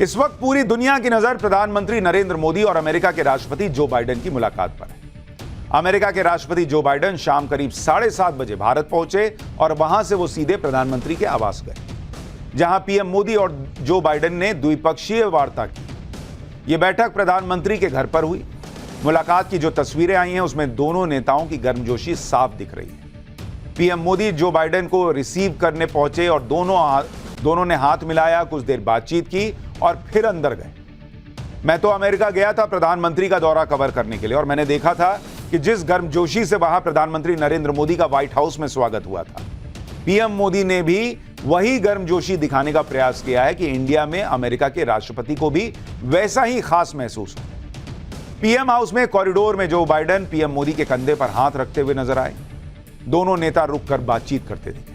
इस वक्त पूरी दुनिया की नजर प्रधानमंत्री नरेंद्र मोदी और अमेरिका के राष्ट्रपति जो बाइडेन की मुलाकात पर है। अमेरिका के राष्ट्रपति जो बाइडेन शाम करीब 7:30 बजे भारत पहुंचे और वहां से वो सीधे प्रधानमंत्री के आवास गए, जहां पीएम मोदी और जो बाइडेन ने द्विपक्षीय वार्ता की। यह बैठक प्रधानमंत्री के घर पर हुई। मुलाकात की जो तस्वीरें आई हैं उसमें दोनों नेताओं की गर्मजोशी साफ दिख रही है। पीएम मोदी जो बाइडेन को रिसीव करने पहुंचे और दोनों ने हाथ मिलाया, कुछ देर बातचीत की और फिर अंदर गए। मैं तो अमेरिका गया था प्रधानमंत्री का दौरा कवर करने के लिए और मैंने देखा था कि जिस गर्मजोशी से वहां प्रधानमंत्री नरेंद्र मोदी का व्हाइट हाउस में स्वागत हुआ था, पीएम मोदी ने भी वही गर्मजोशी दिखाने का प्रयास किया है कि इंडिया में अमेरिका के राष्ट्रपति को भी वैसा ही खास महसूस हो। पीएम हाउस में कॉरिडोर में जो बाइडेन पीएम मोदी के कंधे पर हाथ रखते हुए नजर आए। दोनों नेता रुककर बातचीत करते दिखे।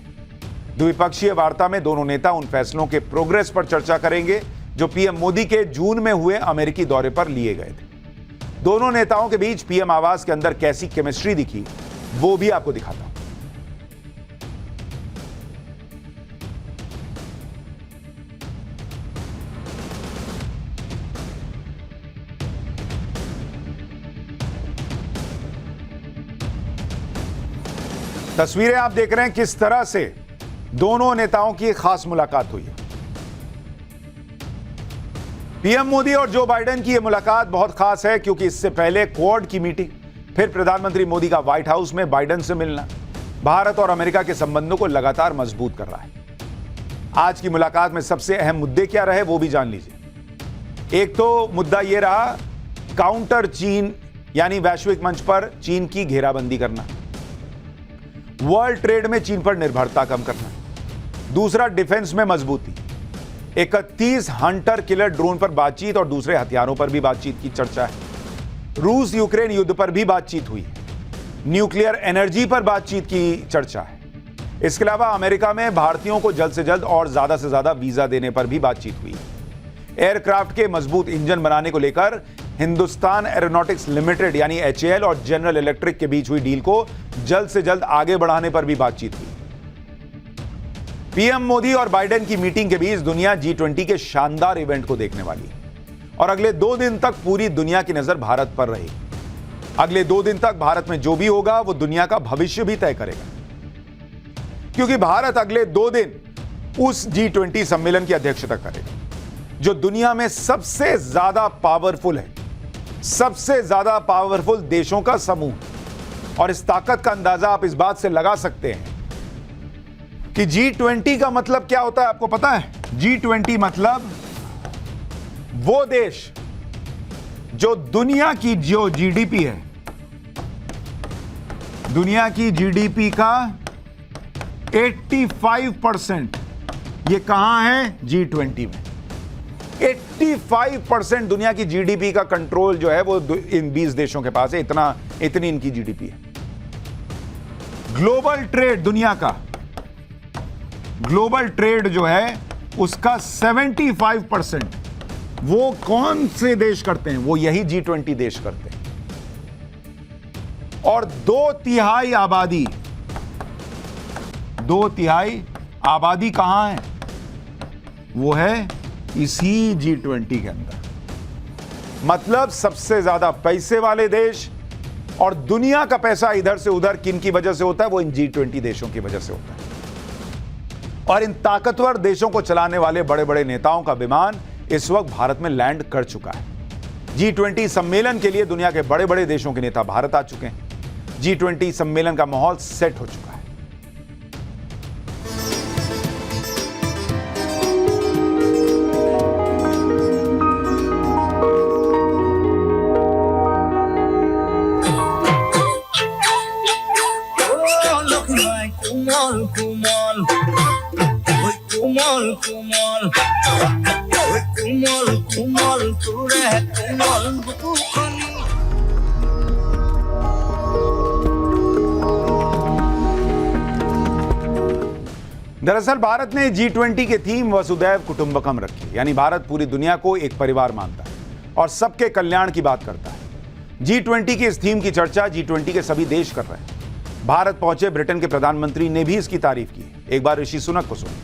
द्विपक्षीय वार्ता में दोनों नेता उन फैसलों के प्रोग्रेस पर चर्चा करेंगे जो पीएम मोदी के जून में हुए अमेरिकी दौरे पर लिए गए थे। दोनों नेताओं के बीच पीएम आवास के अंदर कैसी केमिस्ट्री दिखी, वो भी आपको दिखाता हूं। तस्वीरें आप देख रहे हैं किस तरह से दोनों नेताओं की खास मुलाकात हुई है। पीएम मोदी और जो बाइडेन की यह मुलाकात बहुत खास है क्योंकि इससे पहले क्वाड की मीटिंग, फिर प्रधानमंत्री मोदी का व्हाइट हाउस में बाइडेन से मिलना भारत और अमेरिका के संबंधों को लगातार मजबूत कर रहा है। आज की मुलाकात में सबसे अहम मुद्दे क्या रहे वो भी जान लीजिए। एक तो मुद्दा यह रहा काउंटर चीन, यानी वैश्विक मंच पर चीन की घेराबंदी करना, वर्ल्ड ट्रेड में चीन पर निर्भरता कम करना। दूसरा, डिफेंस में मजबूती। 31 हंटर किलर ड्रोन पर बातचीत और दूसरे हथियारों पर भी बातचीत की चर्चा है। रूस यूक्रेन युद्ध पर भी बातचीत हुई है। न्यूक्लियर एनर्जी पर बातचीत की चर्चा है। इसके अलावा अमेरिका में भारतीयों को जल्द से जल्द और ज्यादा से ज्यादा वीजा देने पर भी बातचीत हुई है। एयरक्राफ्ट के मजबूत इंजन बनाने को लेकर हिंदुस्तान एरोनॉटिक्स लिमिटेड यानी HAL और जनरल इलेक्ट्रिक के बीच हुई डील को जल्द से जल्द आगे बढ़ाने पर भी बातचीत हुई। पीएम मोदी और बाइडेन की मीटिंग के बीच दुनिया G20 के शानदार इवेंट को देखने वाली है और अगले 2 दिन तक पूरी दुनिया की नजर भारत पर रहेगी। अगले 2 दिन तक भारत में जो भी होगा वो दुनिया का भविष्य भी तय करेगा, क्योंकि भारत अगले 2 दिन उस G20 सम्मेलन की अध्यक्षता करेगा जो दुनिया में सबसे ज्यादा पावरफुल है, सबसे ज्यादा पावरफुल देशों का समूह। और इस ताकत का अंदाजा आप इस बात से लगा सकते हैं कि G20 का मतलब क्या होता है, आपको पता है? G20 मतलब वो देश जो दुनिया की जो GDP है, दुनिया की GDP का 85% ये कहां है? G20 में। 85% दुनिया की GDP का कंट्रोल जो है वो इन 20 देशों के पास है। इतनी इनकी GDP है। ग्लोबल ट्रेड, दुनिया का ग्लोबल ट्रेड जो है उसका 75% वो कौन से देश करते हैं? वो यही G20 देश करते हैं। और 2/3 आबादी कहां है? वो है इसी G20 के अंदर। मतलब सबसे ज्यादा पैसे वाले देश और दुनिया का पैसा इधर से उधर किन की वजह से होता है? वो इन G20 देशों की वजह से होता है। और इन ताकतवर देशों को चलाने वाले बड़े बड़े नेताओं का विमान इस वक्त भारत में लैंड कर चुका है। G20 सम्मेलन के लिए दुनिया के बड़े बड़े देशों के नेता भारत आ चुके हैं। G20 सम्मेलन का माहौल सेट हो चुका है। दरअसल भारत ने G20 के थीम वसुधैव कुटुंबकम रखी, यानी भारत पूरी दुनिया को एक परिवार मानता है और सबके कल्याण की बात करता है। G20 की इस थीम की चर्चा G20 के सभी देश कर रहे हैं। भारत पहुंचे ब्रिटेन के प्रधानमंत्री ने भी इसकी तारीफ की। एक बार ऋषि सुनक को सुनिए।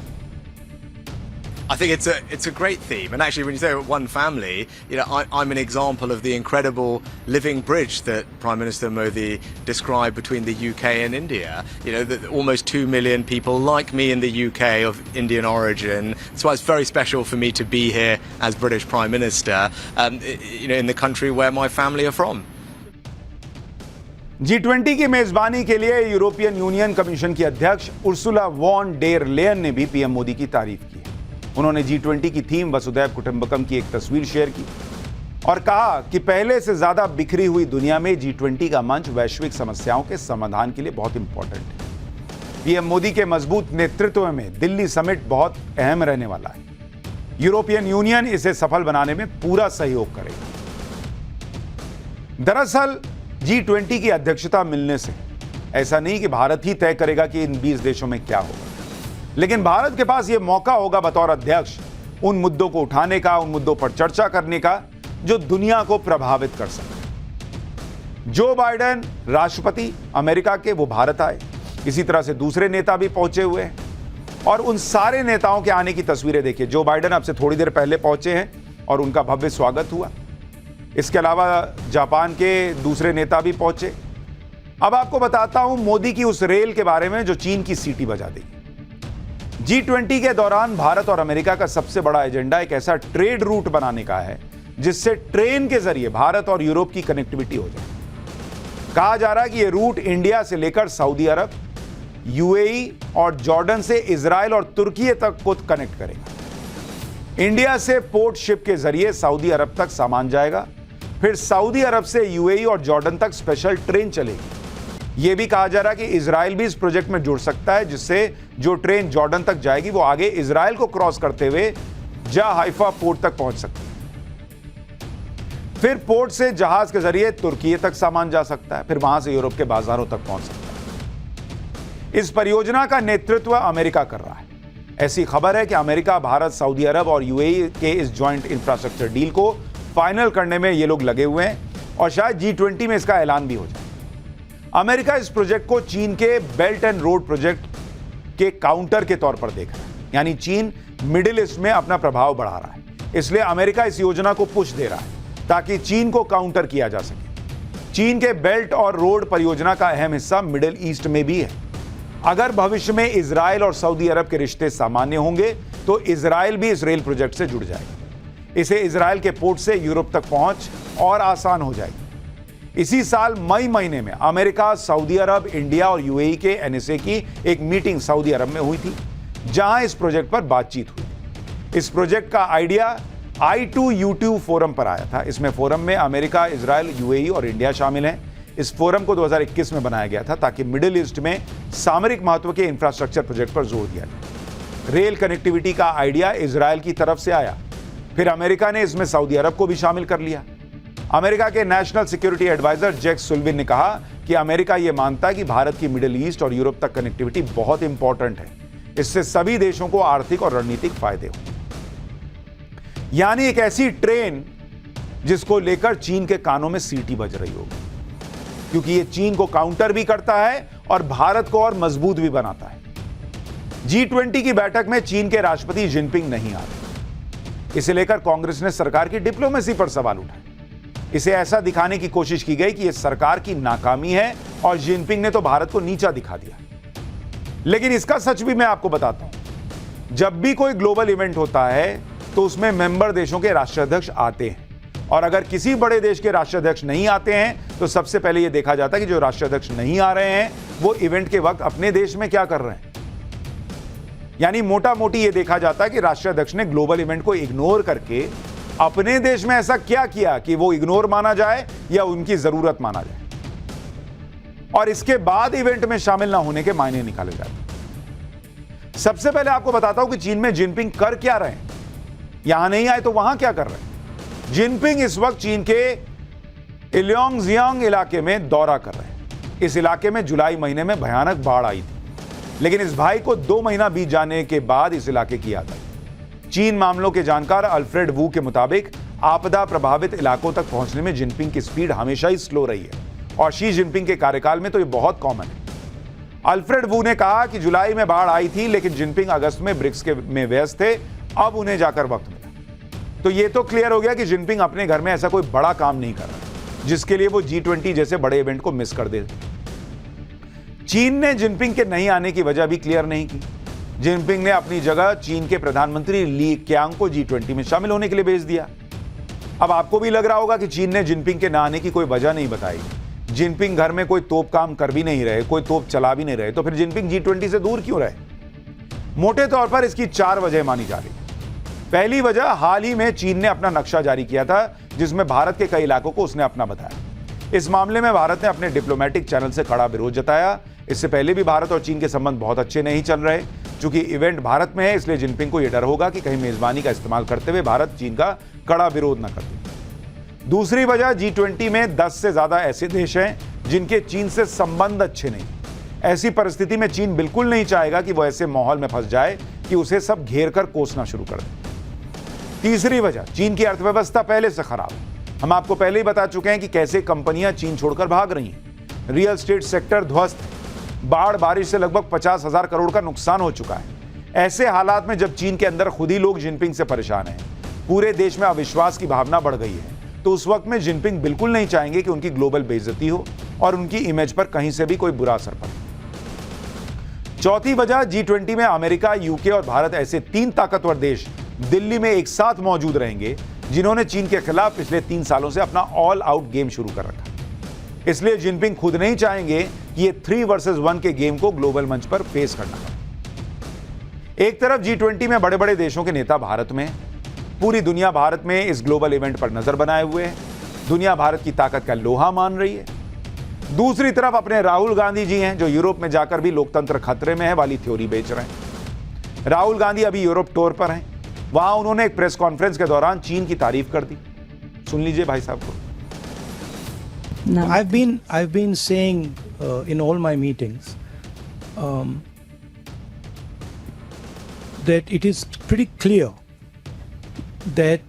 I think it's a great theme, and actually, when you say one family, I'm an example of the incredible living bridge that Prime Minister Modi described between the UK and India. That almost 2 million people like me in the UK of Indian origin. That's why it's very special for me to be here as British Prime Minister, in the country where my family are from. G20 की मेजबानी के लिए European union commission की अध्यक्ष Ursula von der Leyen ने भी PM Modi की तारीफ की। उन्होंने G20 की थीम वसुधैव कुटुंबकम की एक तस्वीर शेयर की और कहा कि पहले से ज्यादा बिखरी हुई दुनिया में G20 का मंच वैश्विक समस्याओं के समाधान के लिए बहुत इंपॉर्टेंट है। पीएम मोदी के मजबूत नेतृत्व में दिल्ली समिट बहुत अहम रहने वाला है। यूरोपियन यूनियन इसे सफल बनाने में पूरा सहयोग करेगा। दरअसल G20 की अध्यक्षता मिलने से ऐसा नहीं कि भारत ही तय करेगा कि इन 20 देशों में क्या होगा, लेकिन भारत के पास यह मौका होगा बतौर अध्यक्ष उन मुद्दों को उठाने का, उन मुद्दों पर चर्चा करने का जो दुनिया को प्रभावित कर सके। जो बाइडेन राष्ट्रपति अमेरिका के, वो भारत आए। इसी तरह से दूसरे नेता भी पहुंचे हुए हैं और उन सारे नेताओं के आने की तस्वीरें देखिए। जो बाइडेन अब से थोड़ी देर पहले पहुंचे हैं और उनका भव्य स्वागत हुआ। इसके अलावा जापान के दूसरे नेता भी पहुंचे। अब आपको बताता हूं मोदी की उस रेल के बारे में जो चीन की सीटी बजा देगी। G20 के दौरान भारत और अमेरिका का सबसे बड़ा एजेंडा एक ऐसा ट्रेड रूट बनाने का है जिससे ट्रेन के जरिए भारत और यूरोप की कनेक्टिविटी हो जाए। कहा जा रहा है कि यह रूट इंडिया से लेकर सऊदी अरब, यूएई और जॉर्डन से इजराइल और तुर्की तक को कनेक्ट करेगा। इंडिया से पोर्ट शिप के जरिए सऊदी अरब तक सामान जाएगा, फिर सऊदी अरब से यूएई और जॉर्डन तक स्पेशल ट्रेन चलेगी। यह भी कहा जा रहा है कि इजराइल भी इस प्रोजेक्ट में जुड़ सकता है, जिससे जो ट्रेन जॉर्डन तक जाएगी वो आगे इजराइल को क्रॉस करते हुए जा हाइफा पोर्ट तक पहुंच सकती है। फिर पोर्ट से जहाज के जरिए तुर्की तक सामान जा सकता है, फिर वहां से यूरोप के बाजारों तक पहुंच सकता है। इस परियोजना का नेतृत्व अमेरिका कर रहा है। ऐसी खबर है कि अमेरिका, भारत, सऊदी अरब और यूएई के इस ज्वाइंट इंफ्रास्ट्रक्चर डील को फाइनल करने में ये लोग लगे हुए हैं और शायद G20 में इसका ऐलान भी हो जाए। अमेरिका इस प्रोजेक्ट को चीन के बेल्ट एंड रोड प्रोजेक्ट के काउंटर के तौर पर देख रहा है, यानी चीन मिडिल ईस्ट में अपना प्रभाव बढ़ा रहा है। इसलिए अमेरिका इस योजना को पुश दे रहा है ताकि चीन को काउंटर किया जा सके। चीन के बेल्ट और रोड परियोजना का अहम हिस्सा मिडिल ईस्ट में भी है। अगर भविष्य में इजराइल और सऊदी अरब के रिश्ते सामान्य होंगे तो इजराइल भी इस रेल प्रोजेक्ट से जुड़ जाएगा। इसे इजराइल के पोर्ट से यूरोप तक पहुंच और आसान हो जाएगी। इसी साल मई महीने में अमेरिका, सऊदी अरब, इंडिया और यूएई के एनएसए की एक मीटिंग सऊदी अरब में हुई थी, जहां इस प्रोजेक्ट पर बातचीत हुई। इस प्रोजेक्ट का आइडिया I2U2 फोरम पर आया था। इसमें फोरम में अमेरिका, इजराइल, यूएई और इंडिया शामिल हैं। इस फोरम को 2021 में बनाया गया था ताकि मिडिल ईस्ट में सामरिक महत्व के इंफ्रास्ट्रक्चर प्रोजेक्ट पर जोर दिया जाए। रेल कनेक्टिविटी का आइडिया इजराइल की तरफ से आया, फिर अमेरिका ने इसमें सऊदी अरब को भी शामिल कर लिया। अमेरिका के नेशनल सिक्योरिटी एडवाइजर जैक सुल्लिवान ने कहा कि अमेरिका यह मानता है कि भारत की मिडिल ईस्ट और यूरोप तक कनेक्टिविटी बहुत इंपॉर्टेंट है। इससे सभी देशों को आर्थिक और रणनीतिक फायदे हो, यानी एक ऐसी ट्रेन जिसको लेकर चीन के कानों में सीटी बज रही होगी, क्योंकि यह चीन को काउंटर भी करता है और भारत को और मजबूत भी बनाता है। G20 की बैठक में चीन के राष्ट्रपति जिनपिंग नहीं आ रहे। इसे लेकर कांग्रेस ने सरकार की डिप्लोमेसी पर सवाल उठाए। इसे ऐसा दिखाने की कोशिश की गई कि यह सरकार की नाकामी है और जिनपिंग ने तो भारत को नीचा दिखा दिया। लेकिन इसका सच भी मैं आपको बताता हूं। जब भी कोई ग्लोबल इवेंट होता है तो उसमें मेंबर देशों के राष्ट्राध्यक्ष आते हैं, और अगर किसी बड़े देश के राष्ट्राध्यक्ष नहीं आते हैं तो सबसे पहले यह देखा जाता है कि जो राष्ट्राध्यक्ष नहीं आ रहे हैं वो इवेंट के वक्त अपने देश में क्या कर रहे हैं। यानी मोटा मोटी यह देखा जाता है कि राष्ट्राध्यक्ष ने ग्लोबल इवेंट को इग्नोर करके अपने देश में ऐसा क्या किया कि वो इग्नोर माना जाए या उनकी जरूरत माना जाए, और इसके बाद इवेंट में शामिल ना होने के मायने निकाले जाते। सबसे पहले आपको बताता हूं कि चीन में जिनपिंग कर क्या रहे हैं। यहां नहीं आए तो वहां क्या कर रहे हैं। जिनपिंग इस वक्त चीन के इलियोंगजियांग इलाके में दौरा कर रहे हैं। इस इलाके में जुलाई महीने में भयानक बाढ़ आई थी, लेकिन इस भाई को 2 महीना बीत जाने के बाद इस इलाके की याद आई। चीन मामलों के जानकार अल्फ्रेड वू के मुताबिक आपदा प्रभावित इलाकों तक पहुंचने में जिनपिंग की स्पीड हमेशा ही स्लो रही है, और शी जिनपिंग के कार्यकाल में तो यह बहुत कॉमन है। अल्फ्रेड वू ने कहा कि जुलाई में बाढ़ आई थी, लेकिन जिनपिंग अगस्त में ब्रिक्स में व्यस्त थे अब उन्हें जाकर वक्त मिला। तो ये तो क्लियर हो गया कि जिनपिंग अपने घर में ऐसा कोई बड़ा काम नहीं कर रहा जिसके लिए वो G20 जैसे बड़े इवेंट को मिस कर दे। चीन ने जिनपिंग के नहीं आने की वजह भी क्लियर नहीं की। जिनपिंग ने अपनी जगह चीन के प्रधानमंत्री ली क्यांग को G20 में शामिल होने के लिए भेज दिया। अब आपको भी लग रहा होगा कि चीन ने जिनपिंग के न आने की कोई वजह नहीं बताई। जिनपिंग घर में कोई तोप काम कर भी नहीं रहे, कोई तोप चला भी नहीं रहे, तो फिर जिनपिंग G20 से दूर क्यों रहे? मोटे तौर पर इसकी 4 वजह मानी जा रही। पहली वजह, हाल ही में चीन ने अपना नक्शा जारी किया था जिसमें भारत के कई इलाकों को उसने अपना बताया। इस मामले में भारत ने अपने डिप्लोमेटिक चैनल से कड़ा विरोध जताया। इससे पहले भी भारत और चीन के संबंध बहुत अच्छे नहीं चल रहे। चूंकि इवेंट भारत में है, इसलिए जिनपिंग को यह डर होगा कि कहीं मेजबानी का इस्तेमाल करते हुए भारत चीन का कड़ा विरोध न कर दे। दूसरी वजह, G20 में 10 से ज्यादा ऐसे देश हैं जिनके चीन से संबंध अच्छे नहीं। ऐसी परिस्थिति में चीन बिल्कुल नहीं चाहेगा कि वो ऐसे माहौल में फंस जाए कि उसे सब घेर कर कोसना शुरू कर दे। तीसरी वजह, चीन की अर्थव्यवस्था पहले से खराब है। हम आपको पहले ही बता चुके हैं कि कैसे कंपनियां चीन छोड़कर भाग रही हैं। रियल एस्टेट सेक्टर ध्वस्त है। बाढ़ बारिश से लगभग 50,000 करोड़ का नुकसान हो चुका है। ऐसे हालात में जब चीन के अंदर खुद ही लोग जिनपिंग से परेशान हैं, पूरे देश में अविश्वास की भावना बढ़ गई है, तो उस वक्त में जिनपिंग बिल्कुल नहीं चाहेंगे कि उनकी ग्लोबल बेइज्जती हो और उनकी इमेज पर कहीं से भी कोई बुरा असर पड़े। चौथी वजह, G20 में अमेरिका, यूके और भारत ऐसे 3 ताकतवर देश दिल्ली में एक साथ मौजूद रहेंगे जिन्होंने चीन के खिलाफ पिछले 3 सालों से अपना ऑल आउट गेम शुरू कर रखा। इसलिए जिनपिंग खुद नहीं चाहेंगे कि ये 3 वर्सेस 1 के गेम को ग्लोबल मंच पर फेस करना पड़े। एक तरफ G20 में बड़े बड़े देशों के नेता भारत में, पूरी दुनिया भारत में इस ग्लोबल इवेंट पर नजर बनाए हुए है। दुनिया भारत की ताकत का लोहा मान रही है। दूसरी तरफ अपने राहुल गांधी जी हैं जो यूरोप में जाकर भी लोकतंत्र खतरे में है वाली थ्योरी बेच रहे हैं। राहुल गांधी अभी यूरोप टूर पर हैं। वहां उन्होंने एक प्रेस कॉन्फ्रेंस के दौरान चीन की तारीफ कर दी। सुन लीजिए भाई साहब को। I've been saying in all my meetings that it is pretty clear that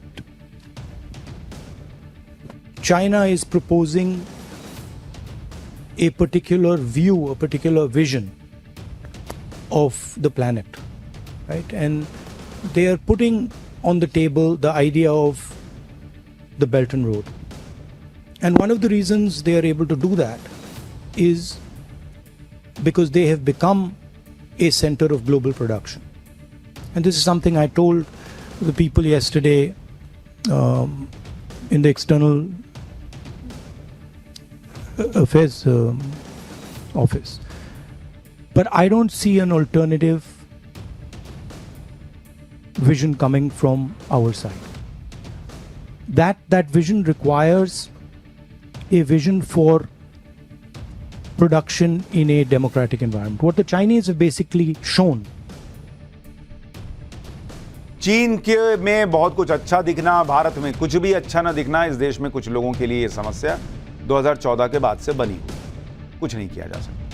China is proposing a particular view, a particular vision of the planet, right? And they are putting on the table the idea of the Belt and Road. And one of the reasons they are able to do that is because they have become a center of global production. And this is something I told the people yesterday in the External Affairs office. But I don't see an alternative vision coming from our side. That vision requires a vision for production in a democratic environment. What the Chinese have basically shown. चीन के में बहुत कुछ अच्छा दिखना, भारत में कुछ भी अच्छा ना दिखना, इस देश में कुछ लोगों के लिए ये समस्या 2014 के बाद से बनी हुई। कुछ नहीं किया जा सकता।